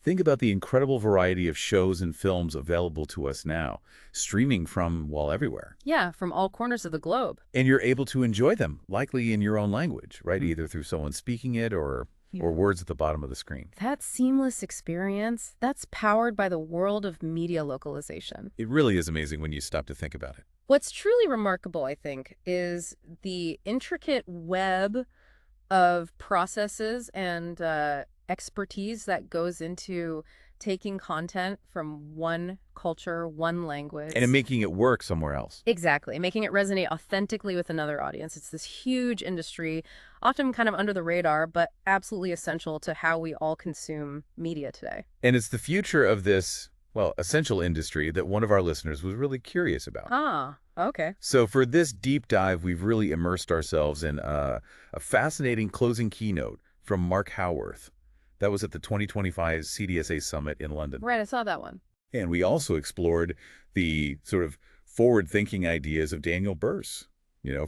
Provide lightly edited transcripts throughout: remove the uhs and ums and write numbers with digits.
Think about the incredible variety of shows and films available to us now, streaming from, well, everywhere. Yeah, from all corners of the globe. And you're able to enjoy them, likely in your own language, right? Mm. Either through someone speaking it or Yeah. words at the bottom of the screen. That seamless experience, that's powered by the world of media localization. It really is amazing when you stop to think about it. What's truly remarkable, I think, is the intricate web of processes and expertise that goes into taking content from one culture, one language. And making it work somewhere else. Exactly, making it resonate authentically with another audience. It's this huge industry, often kind of under the radar, but absolutely essential to how we all consume media today. And it's the future of this, well, essential industry that one of our listeners was really curious about. Ah, okay. So for this deep dive, we've really immersed ourselves in a fascinating closing keynote from Mark Howarth. That was at the 2025 CDSA Summit in London. Right, I saw that one. And we also explored the sort of forward-thinking ideas of Daniel Burse,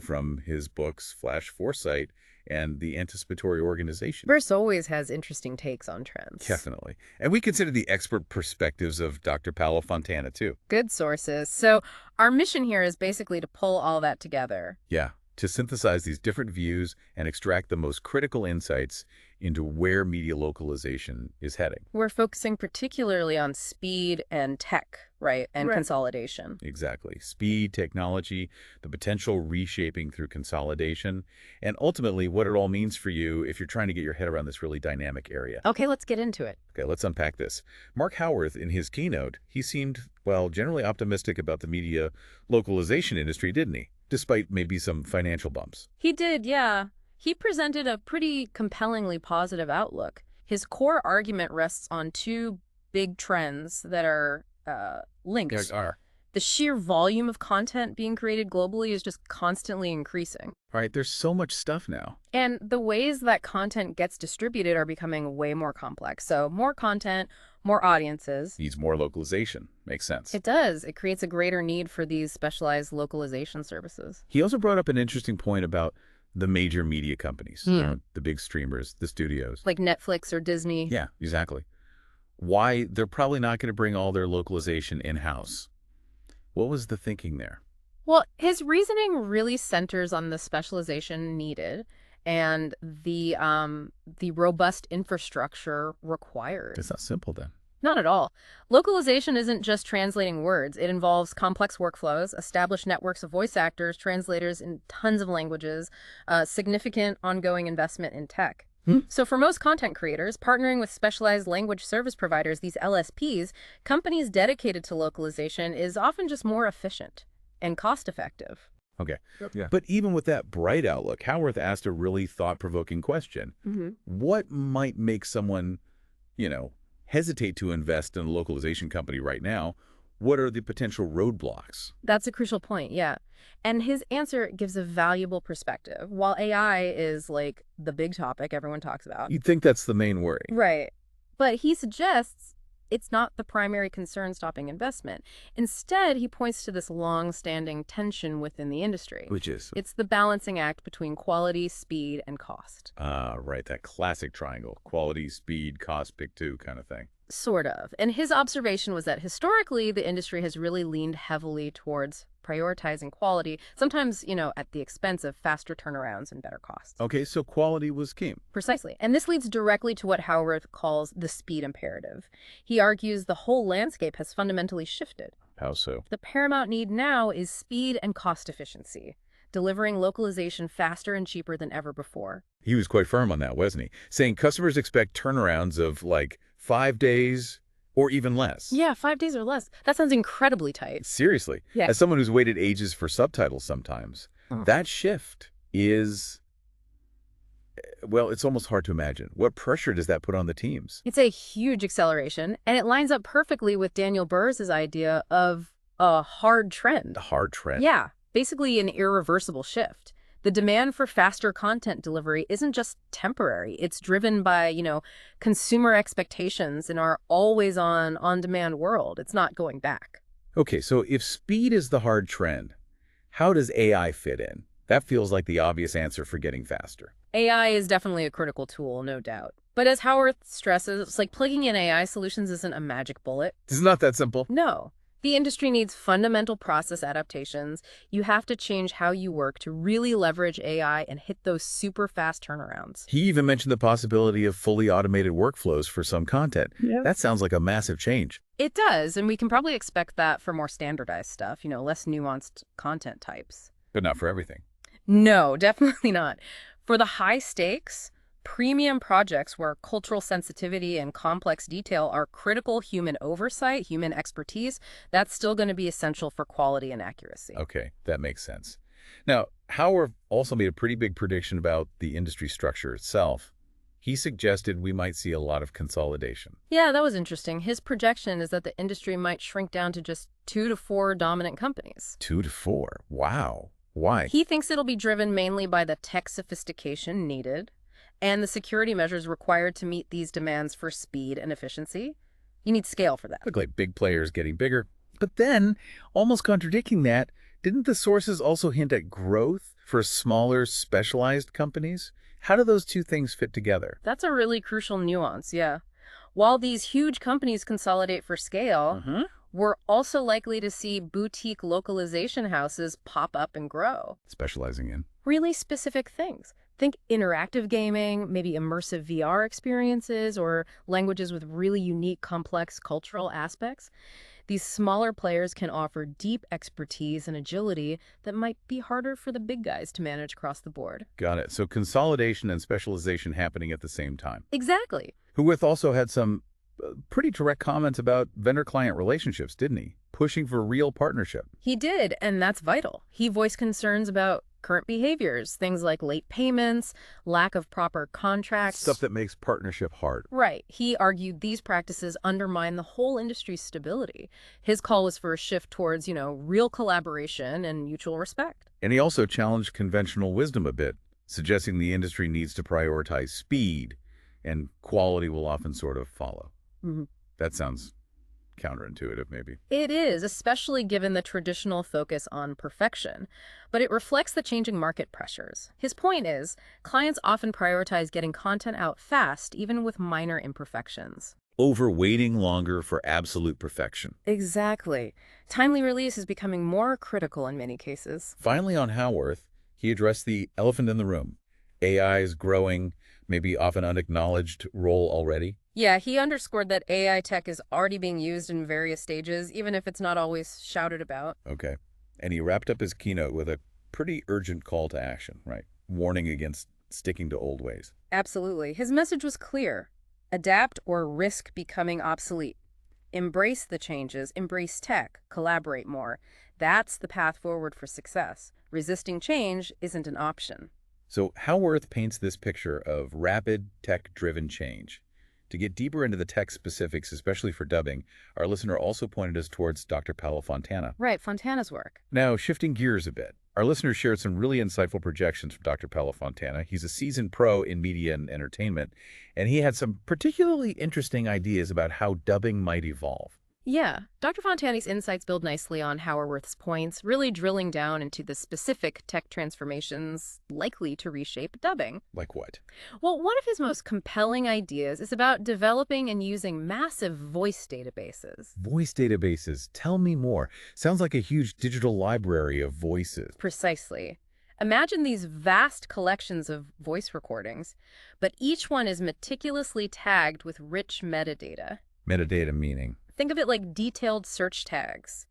from his books Flash Foresight and The Anticipatory Organization. Burse always has interesting takes on trends. Definitely. And we consider the expert perspectives of Dr. Paolo Fontana, too. Good sources. So our mission here is basically to pull all that together. Yeah, to synthesize these different views and extract the most critical insights into where media localization is heading. We're focusing particularly on speed and tech, right? And Right. consolidation. Exactly. Speed, technology, the potential reshaping through consolidation, and ultimately what it all means for you if you're trying to get your head around this really dynamic area. Okay, let's get into it. Okay, let's unpack this. Mark Howarth, in his keynote, he seemed, well, generally optimistic about the media localization industry, didn't he? Despite maybe some financial bumps. He did, yeah. He presented a pretty compellingly positive outlook. His core argument rests on two big trends that are linked. There are. The sheer volume of content being created globally is just constantly increasing. All right, there's so much stuff now. And the ways that content gets distributed are becoming way more complex. So more content, more audiences. Needs more localization. Makes sense. It does. It creates a greater need for these specialized localization services. He also brought up an interesting point about the major media companies, the big streamers, the studios. Like Netflix or Disney. Yeah, exactly. Why they're probably not going to bring all their localization in-house. What was the thinking there? Well, his reasoning really centers on the specialization needed and the robust infrastructure required. It's not simple then. Not at all. Localization isn't just translating words. It involves complex workflows, established networks of voice actors, translators in tons of languages, significant ongoing investment in tech. So for most content creators, partnering with specialized language service providers, these LSPs, companies dedicated to localization, is often just more efficient and cost-effective. Okay. Yeah. But even with that bright outlook, Howarth asked a really thought-provoking question. What might make someone, hesitate to invest in a localization company right now? What are the potential roadblocks? That's a crucial point, yeah. And his answer gives a valuable perspective. While AI is like the big topic everyone talks about. You'd think that's the main worry. Right. But he suggests it's not the primary concern stopping investment. Instead, he points to this long-standing tension within the industry. Which is? It's the balancing act between quality, speed, and cost. Right, that classic triangle. Quality, speed, cost, big two kind of thing. Sort of. And his observation was that historically, the industry has really leaned heavily towards prioritizing quality, sometimes, at the expense of faster turnarounds and better costs. Okay, so quality was key. Precisely. And this leads directly to what Howarth calls the speed imperative. He argues the whole landscape has fundamentally shifted. How so? The paramount need now is speed and cost efficiency, delivering localization faster and cheaper than ever before. He was quite firm on that, wasn't he? Saying customers expect turnarounds of 5 days or even less. Yeah, 5 days or less. That sounds incredibly tight. Seriously. Yeah. As someone who's waited ages for subtitles sometimes, that shift is, well, it's almost hard to imagine. What pressure does that put on the teams? It's a huge acceleration, and it lines up perfectly with Daniel Burse's idea of a hard trend. A hard trend. Yeah, basically an irreversible shift. The demand for faster content delivery isn't just temporary. It's driven by, consumer expectations in our always-on, on-demand world. It's not going back. Okay, so if speed is the hard trend, how does AI fit in? That feels like the obvious answer for getting faster. AI is definitely a critical tool, no doubt. But as Howard stresses, it's like plugging in AI solutions isn't a magic bullet. It's not that simple. No. The industry needs fundamental process adaptations. You have to change how you work to really leverage AI and hit those super fast turnarounds. He even mentioned the possibility of fully automated workflows for some content. Yeah. That sounds like a massive change. It does, and we can probably expect that for more standardized stuff, less nuanced content types. But not for everything. No, definitely not. For the high stakes, premium projects where cultural sensitivity and complex detail are critical human oversight, human expertise, that's still going to be essential for quality and accuracy. Okay, that makes sense. Now, Howard also made a pretty big prediction about the industry structure itself. He suggested we might see a lot of consolidation. Yeah, that was interesting. His projection is that the industry might shrink down to just 2 to 4 dominant companies. 2 to 4. Wow. Why? He thinks it'll be driven mainly by the tech sophistication needed and the security measures required to meet these demands for speed and efficiency. You need scale for that. Look like big players getting bigger. But then, almost contradicting that, didn't the sources also hint at growth for smaller, specialized companies? How do those two things fit together? That's a really crucial nuance, yeah. While these huge companies consolidate for scale, we're also likely to see boutique localization houses pop up and grow. Specializing in? Really specific things. Think interactive gaming, maybe immersive VR experiences, or languages with really unique, complex cultural aspects. These smaller players can offer deep expertise and agility that might be harder for the big guys to manage across the board. Got it. So consolidation and specialization happening at the same time. Exactly. Huith also had some pretty direct comments about vendor-client relationships, didn't he? Pushing for real partnership. He did, and that's vital. He voiced concerns about current behaviors, things like late payments, lack of proper contracts. Stuff that makes partnership hard. Right. He argued these practices undermine the whole industry's stability. His call was for a shift towards, real collaboration and mutual respect. And he also challenged conventional wisdom a bit, suggesting the industry needs to prioritize speed, and quality will often sort of follow. That sounds counterintuitive, maybe. It is, especially given the traditional focus on perfection, but it reflects the changing market pressures. His point is, clients often prioritize getting content out fast, even with minor imperfections. Over waiting longer for absolute perfection. Exactly. Timely release is becoming more critical in many cases. Finally, on Howarth, he addressed the elephant in the room. AI's growing, maybe often unacknowledged role already. Yeah, he underscored that AI tech is already being used in various stages, even if it's not always shouted about. Okay. And he wrapped up his keynote with a pretty urgent call to action, right? Warning against sticking to old ways. Absolutely. His message was clear. Adapt or risk becoming obsolete. Embrace the changes, embrace tech, collaborate more. That's the path forward for success. Resisting change isn't an option. So Howarth paints this picture of rapid, tech-driven change. To get deeper into the tech specifics, especially for dubbing, our listener also pointed us towards Dr. Paolo Fontana. Right, Fontana's work. Now, shifting gears a bit, our listener shared some really insightful projections from Dr. Paolo Fontana. He's a seasoned pro in media and entertainment, and he had some particularly interesting ideas about how dubbing might evolve. Yeah, Dr. Fontana's insights build nicely on Howarth's points, really drilling down into the specific tech transformations likely to reshape dubbing. Like what? Well, one of his most compelling ideas is about developing and using massive voice databases. Voice databases. Tell me more. Sounds like a huge digital library of voices. Precisely. Imagine these vast collections of voice recordings, but each one is meticulously tagged with rich metadata. Metadata meaning? Think of it like detailed search tags.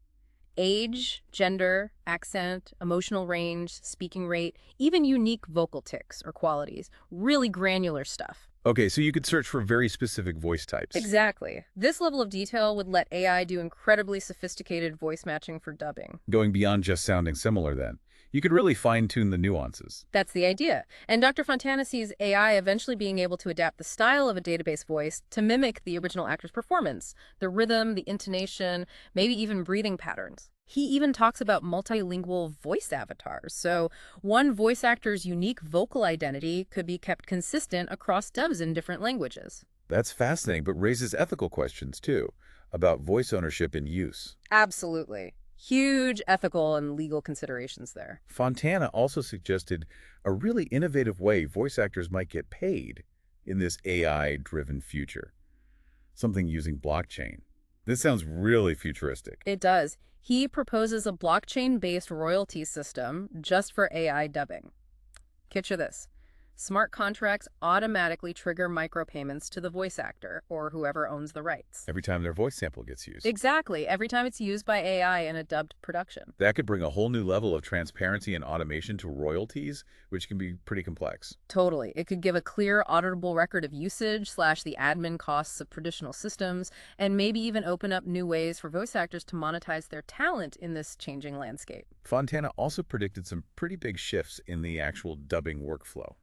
Age, gender, accent, emotional range, speaking rate, even unique vocal tics or qualities. Really granular stuff. Okay, so you could search for very specific voice types. Exactly. This level of detail would let AI do incredibly sophisticated voice matching for dubbing. Going beyond just sounding similar then. You could really fine-tune the nuances. That's the idea. And Dr. Fontana sees AI eventually being able to adapt the style of a database voice to mimic the original actor's performance, the rhythm, the intonation, maybe even breathing patterns. He even talks about multilingual voice avatars. So one voice actor's unique vocal identity could be kept consistent across dubs in different languages. That's fascinating, but raises ethical questions, too, about voice ownership and use. Absolutely. Huge ethical and legal considerations there. Fontana also suggested a really innovative way voice actors might get paid in this AI-driven future? Something using blockchain. This sounds really futuristic. It does. He proposes a blockchain-based royalty system just for AI dubbing. Picture this. Smart contracts automatically trigger micropayments to the voice actor or whoever owns the rights. Every time their voice sample gets used. Exactly. Every time it's used by AI in a dubbed production. That could bring a whole new level of transparency and automation to royalties, which can be pretty complex. Totally. It could give a clear, auditable record of usage / the admin costs of traditional systems, and maybe even open up new ways for voice actors to monetize their talent in this changing landscape. Fontana also predicted some pretty big shifts in the actual dubbing workflow,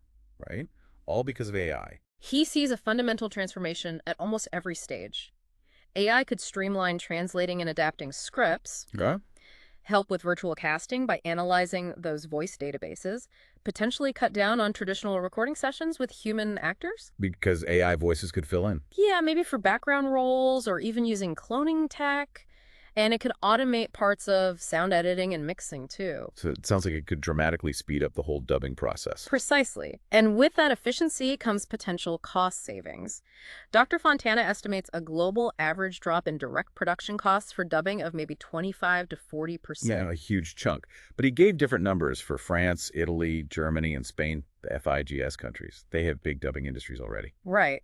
right? All because of AI. He sees a fundamental transformation at almost every stage. AI could streamline translating and adapting scripts, Okay. help with virtual casting by analyzing those voice databases, potentially cut down on traditional recording sessions with human actors. Because AI voices could fill in. Yeah, maybe for background roles or even using cloning tech. And it could automate parts of sound editing and mixing, too. So it sounds like it could dramatically speed up the whole dubbing process. Precisely. And with that efficiency comes potential cost savings. Dr. Fontana estimates a global average drop in direct production costs for dubbing of maybe 25 to 40%. Yeah, a huge chunk. But he gave different numbers for France, Italy, Germany, and Spain, the FIGS countries. They have big dubbing industries already. Right.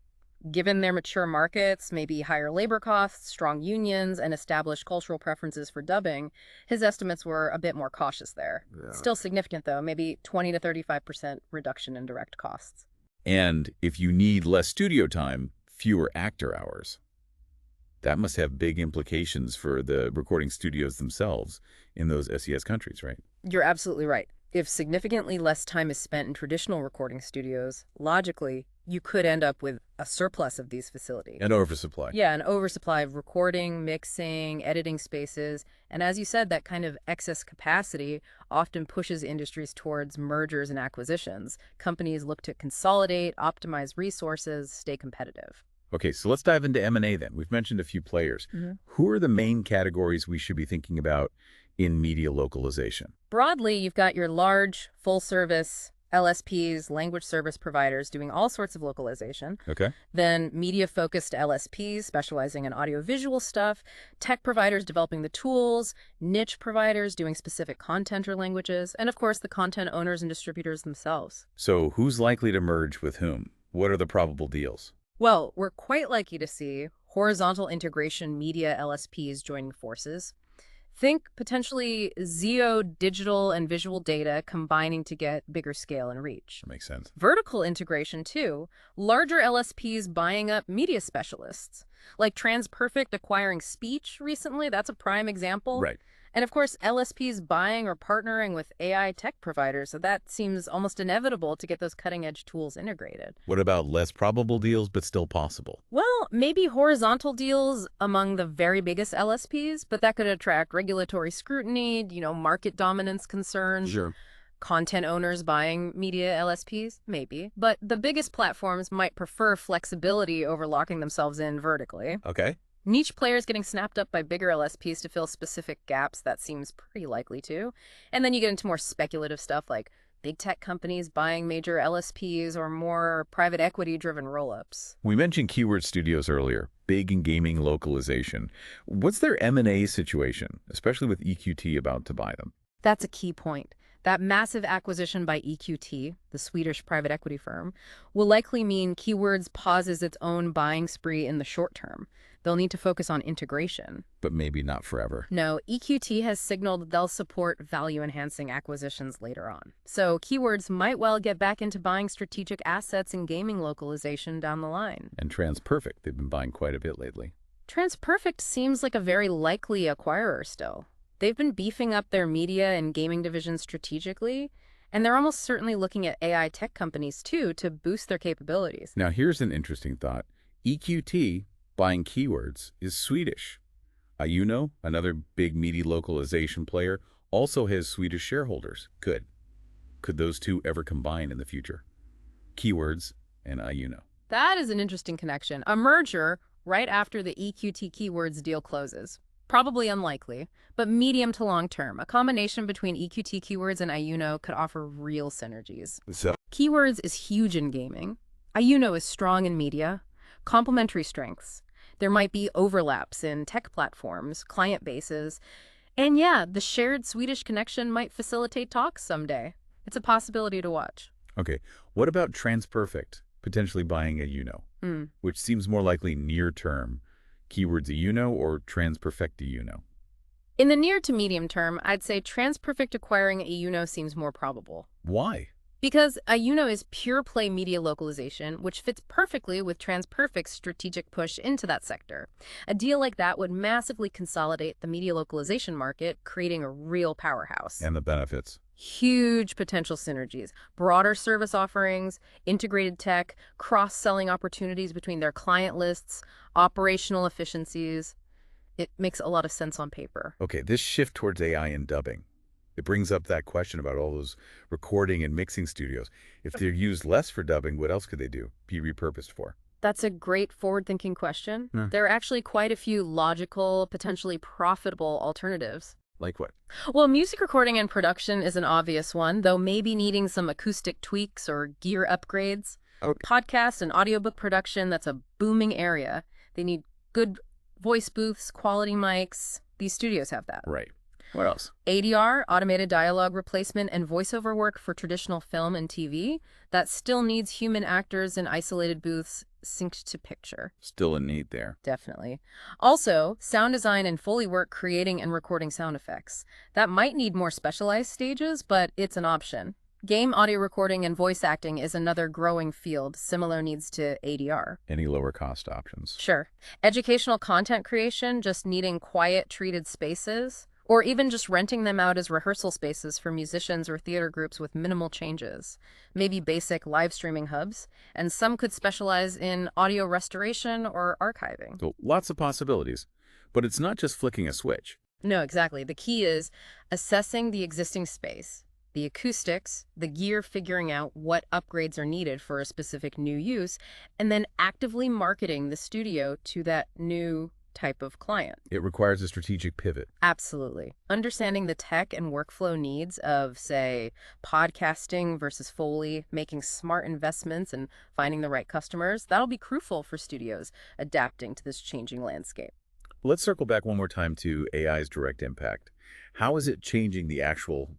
Given their mature markets, maybe higher labor costs, strong unions, and established cultural preferences for dubbing, his estimates were a bit more cautious there. Yeah. Still significant, though, maybe 20 to 35% reduction in direct costs. And if you need less studio time, fewer actor hours. That must have big implications for the recording studios themselves in those SES countries, right? You're absolutely right. If significantly less time is spent in traditional recording studios, logically, you could end up with a surplus of these facilities. An oversupply. Yeah, an oversupply of recording, mixing, editing spaces. And as you said, that kind of excess capacity often pushes industries towards mergers and acquisitions. Companies look to consolidate, optimize resources, stay competitive. Okay, so let's dive into M&A then. We've mentioned a few players. Who are the main categories we should be thinking about in media localization? Broadly, you've got your large, full-service LSPs, language service providers doing all sorts of localization. Okay. Then media-focused LSPs specializing in audiovisual stuff, tech providers developing the tools, niche providers doing specific content or languages, and of course the content owners and distributors themselves. So who's likely to merge with whom? What are the probable deals? Well, we're quite likely to see horizontal integration media LSPs joining forces. Think potentially Zio digital and visual data combining to get bigger scale and reach. That makes sense. Vertical integration, too. Larger LSPs buying up media specialists. Like TransPerfect acquiring speech recently. That's a prime example. Right. And of course, LSPs buying or partnering with AI tech providers. So that seems almost inevitable to get those cutting-edge tools integrated. What about less probable deals, but still possible? Well, maybe horizontal deals among the very biggest LSPs, but that could attract regulatory scrutiny, market dominance concerns. Sure. Content owners buying media LSPs, maybe. But the biggest platforms might prefer flexibility over locking themselves in vertically. Okay. Niche players getting snapped up by bigger LSPs to fill specific gaps, that seems pretty likely too. And then you get into more speculative stuff like big tech companies buying major LSPs or more private equity-driven roll-ups. We mentioned keyword studios earlier, big in gaming localization. What's their M&A situation, especially with EQT about to buy them? That's a key point. That massive acquisition by EQT, the Swedish private equity firm, will likely mean Keywords pauses its own buying spree in the short term. They'll need to focus on integration. But maybe not forever. No, EQT has signaled they'll support value-enhancing acquisitions later on. So Keywords might well get back into buying strategic assets in gaming localization down the line. And TransPerfect, they've been buying quite a bit lately. TransPerfect seems like a very likely acquirer still. They've been beefing up their media and gaming divisions strategically, and they're almost certainly looking at AI tech companies, too, to boost their capabilities. Now, here's an interesting thought. EQT, buying Keywords, is Swedish. Ayuno, another big media localization player, also has Swedish shareholders. Could those two ever combine in the future? Keywords and Ayuno. That is an interesting connection. A merger right after the EQT Keywords deal closes. Probably unlikely, but medium to long term, a combination between EQT Keywords and Ayuno could offer real synergies. So, Keywords is huge in gaming. IUNO is strong in media, complementary strengths. There might be overlaps in tech platforms, client bases, and yeah, the shared Swedish connection might facilitate talks someday. It's a possibility to watch. Okay, what about transperfect, potentially buying a which seems more likely near term? Keywords a or transperfect a In the near to medium term, I'd say transperfect acquiring a UNO seems more probable. Why? Because a UNO is pure play media localization, which fits perfectly with Transperfect's strategic push into that sector. A deal like that would massively consolidate the media localization market, creating a real powerhouse. And the benefits. Huge potential synergies, broader service offerings, integrated tech, cross-selling opportunities between their client lists, operational efficiencies. It makes a lot of sense on paper. Okay, this shift towards AI and dubbing, it brings up that question about all those recording and mixing studios. If they're used less for dubbing, what else could they be repurposed for? That's a great forward-thinking question. Hmm. There are actually quite a few logical, potentially profitable alternatives. Like what? Well, music recording and production is an obvious one, though maybe needing some acoustic tweaks or gear upgrades. Okay. Podcast and audiobook production, that's a booming area. They need good voice booths, quality mics. These studios have that. Right. What else? ADR, automated dialogue replacement, and voiceover work for traditional film and TV, that still needs human actors in isolated booths synced to picture. Still a need there. Definitely. Also, sound design and Foley work creating and recording sound effects. That might need more specialized stages, but it's an option. Game audio recording and voice acting is another growing field, similar needs to ADR. Any lower cost options? Sure. Educational content creation, just needing quiet, treated spaces, or even just renting them out as rehearsal spaces for musicians or theater groups with minimal changes. Maybe basic live streaming hubs, and some could specialize in audio restoration or archiving. So lots of possibilities. But it's not just flicking a switch. No, exactly. The key is assessing the existing space, the acoustics, the gear, figuring out what upgrades are needed for a specific new use, and then actively marketing the studio to that new type of client. It requires a strategic pivot. Absolutely. Understanding the tech and workflow needs of, say, podcasting versus Foley, making smart investments and finding the right customers, that'll be crucial for studios adapting to this changing landscape. Let's circle back one more time to AI's direct impact. How is it changing the actual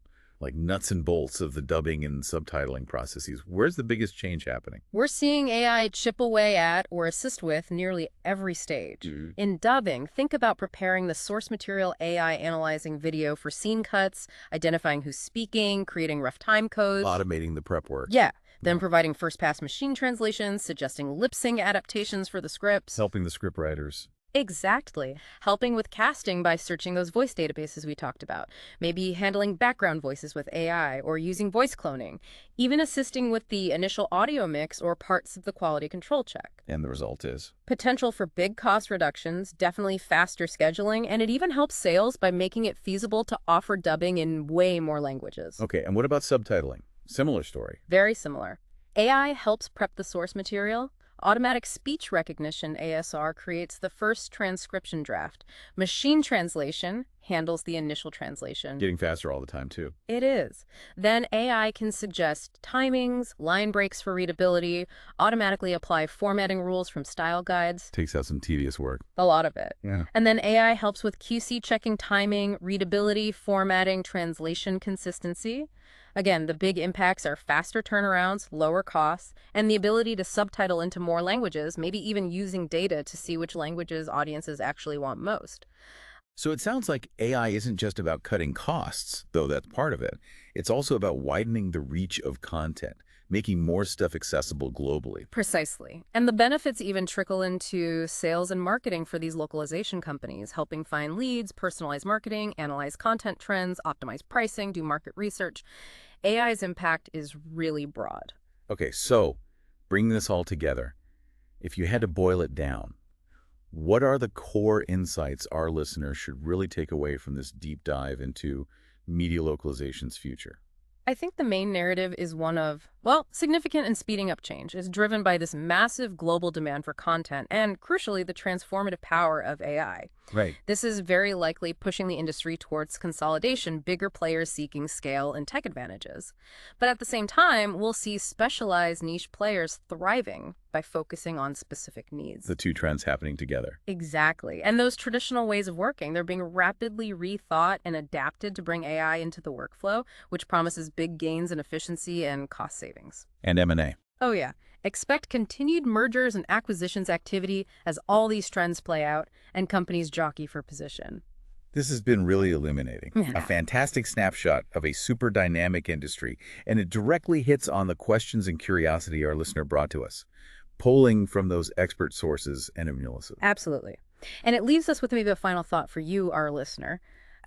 nuts and bolts of the dubbing and subtitling processes? Where's the biggest change happening? We're seeing AI chip away at or assist with nearly every stage. In dubbing, think about preparing the source material, AI analyzing video for scene cuts, identifying who's speaking, creating rough time codes. Automating the prep work. Yeah. Then providing first-pass machine translations, suggesting lip-sync adaptations for the scripts. Helping the scriptwriters. Exactly. Helping with casting by searching those voice databases we talked about. Maybe handling background voices with AI or using voice cloning. Even assisting with the initial audio mix or parts of the quality control check. And the result is? Potential for big cost reductions, definitely faster scheduling, and it even helps sales by making it feasible to offer dubbing in way more languages. Okay, and what about subtitling? Similar story. Very similar. AI helps prep the source material. Automatic speech recognition, ASR, creates the first transcription draft. Machine translation handles the initial translation. Getting faster all the time, too. It is. Then AI can suggest timings, line breaks for readability, automatically apply formatting rules from style guides. Takes out some tedious work. A lot of it. Yeah. And then AI helps with QC checking timing, readability, formatting, translation consistency. Again, the big impacts are faster turnarounds, lower costs, and the ability to subtitle into more languages, maybe even using data to see which languages audiences actually want most. So it sounds like AI isn't just about cutting costs, though that's part of it. It's also about widening the reach of content, making more stuff accessible globally. Precisely. And the benefits even trickle into sales and marketing for these localization companies, helping find leads, personalize marketing, analyze content trends, optimize pricing, do market research. AI's impact is really broad. Okay, so bring this all together. If you had to boil it down, what are the core insights our listeners should really take away from this deep dive into media localization's future? I think the main narrative is one of, well, significant and speeding up change. It's driven by this massive global demand for content and, crucially, the transformative power of AI. Right. This is very likely pushing the industry towards consolidation, bigger players seeking scale and tech advantages. But at the same time, we'll see specialized niche players thriving by focusing on specific needs. The two trends happening together. Exactly. And those traditional ways of working, they're being rapidly rethought and adapted to bring AI into the workflow, which promises big gains in efficiency and cost savings. And M&A. Oh, yeah. Expect continued mergers and acquisitions activity as all these trends play out and companies jockey for position. This has been really illuminating. Yeah. A fantastic snapshot of a super dynamic industry, and it directly hits on the questions and curiosity our listener brought to us, polling from those expert sources and analysis. Absolutely. And it leaves us with maybe a final thought for you, our listener.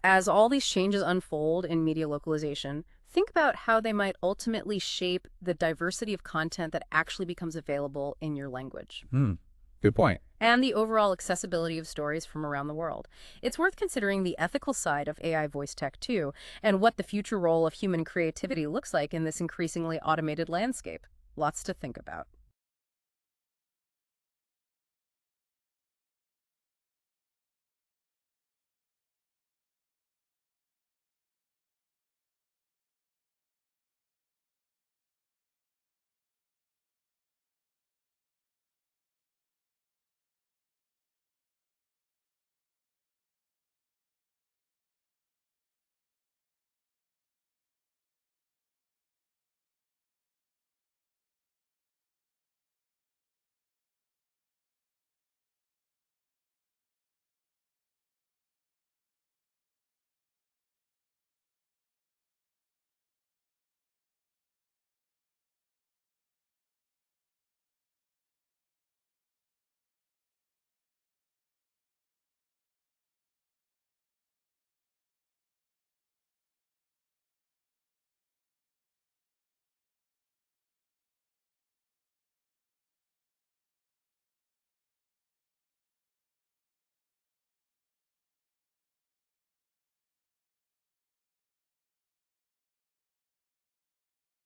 As all these changes unfold in media localization, think about how they might ultimately shape the diversity of content that actually becomes available in your language. Good point. And the overall accessibility of stories from around the world. It's worth considering the ethical side of AI voice tech, too, and what the future role of human creativity looks like in this increasingly automated landscape. Lots to think about.